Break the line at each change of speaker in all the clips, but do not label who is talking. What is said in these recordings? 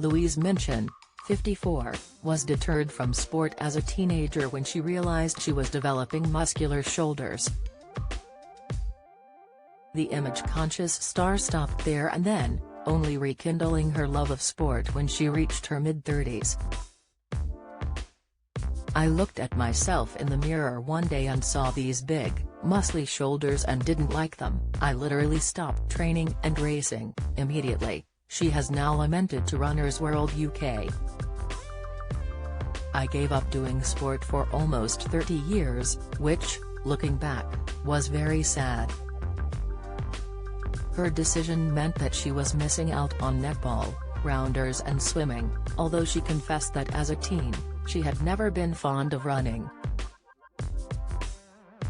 Louise Minchin, 54, was deterred from sport as a teenager when she realized she was developing muscular shoulders. The image-conscious star stopped there and then, only rekindling her love of sport when she reached her mid-30s. "I looked at myself in the mirror one day and saw these big, muscly shoulders and didn't like them. I literally stopped training and racing immediately," she has now lamented to Runner's World UK. "I gave up doing sport for almost 30 years, which, looking back, was very sad." Her decision meant that she was missing out on netball, rounders and swimming, although she confessed that as a teen, she had never been fond of running.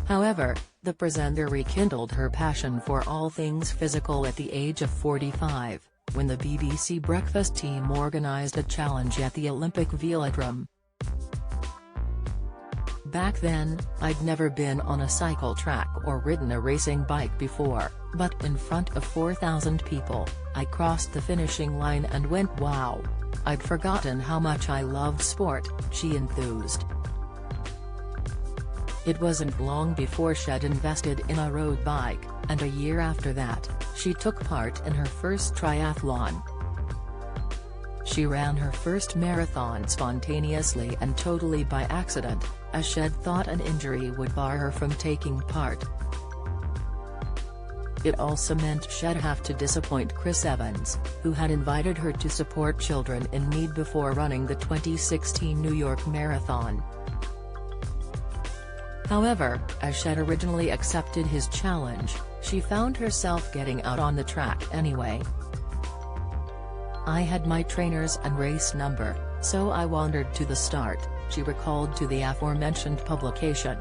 However, the presenter rekindled her passion for all things physical at the age of 45, when the BBC Breakfast team organised a challenge at the Olympic Velodrome. "Back then, I'd never been on a cycle track or ridden a racing bike before, but in front of 4,000 people, I crossed the finishing line and went wow. I'd forgotten how much I loved sport," she enthused. It wasn't long before she'd invested in a road bike, and a year after that, she took part in her first triathlon. She ran her first marathon spontaneously and totally by accident, as she'd thought an injury would bar her from taking part. It also meant she'd have to disappoint Chris Evans, who had invited her to support children in need before running the 2016 New York Marathon. However, as she'd originally accepted his challenge, she found herself getting out on the track anyway. "I had my trainers and race number, so I wandered to the start," she recalled to the aforementioned publication.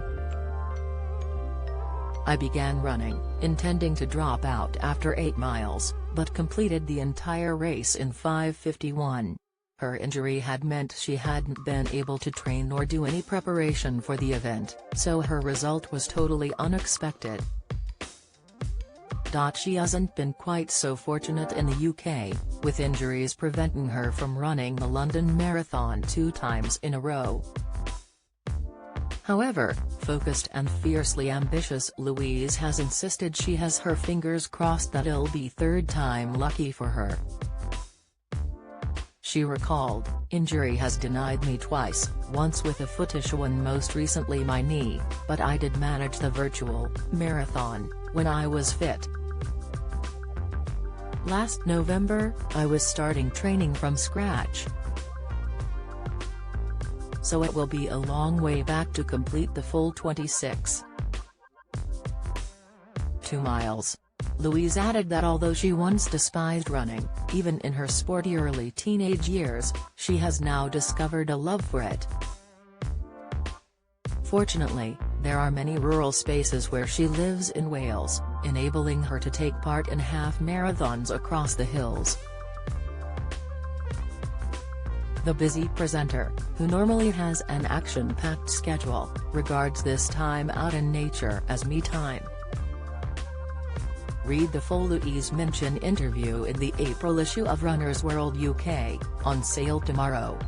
"I began running, intending to drop out after 8 miles, but completed the entire race in 5:51. Her injury had meant she hadn't been able to train or do any preparation for the event, so her result was totally unexpected." She hasn't been quite so fortunate in the UK, with injuries preventing her from running the London Marathon 2 times in a row. However, focused and fiercely ambitious Louise has insisted she has her fingers crossed that it'll be third time lucky for her. She recalled, "Injury has denied me twice, once with a foot issue and most recently my knee, but I did manage the virtual marathon when I was fit. Last November, I was starting training from scratch. So it will be a long way back to complete the full 26.2 miles. Louise added that although she once despised running, even in her sporty early teenage years, she has now discovered a love for it. Fortunately, there are many rural spaces where she lives in Wales, enabling her to take part in half marathons across the hills. The busy presenter, who normally has an action-packed schedule, regards this time out in nature as me time. Read the full Louise Minchin interview in the April issue of Runner's World UK, on sale tomorrow.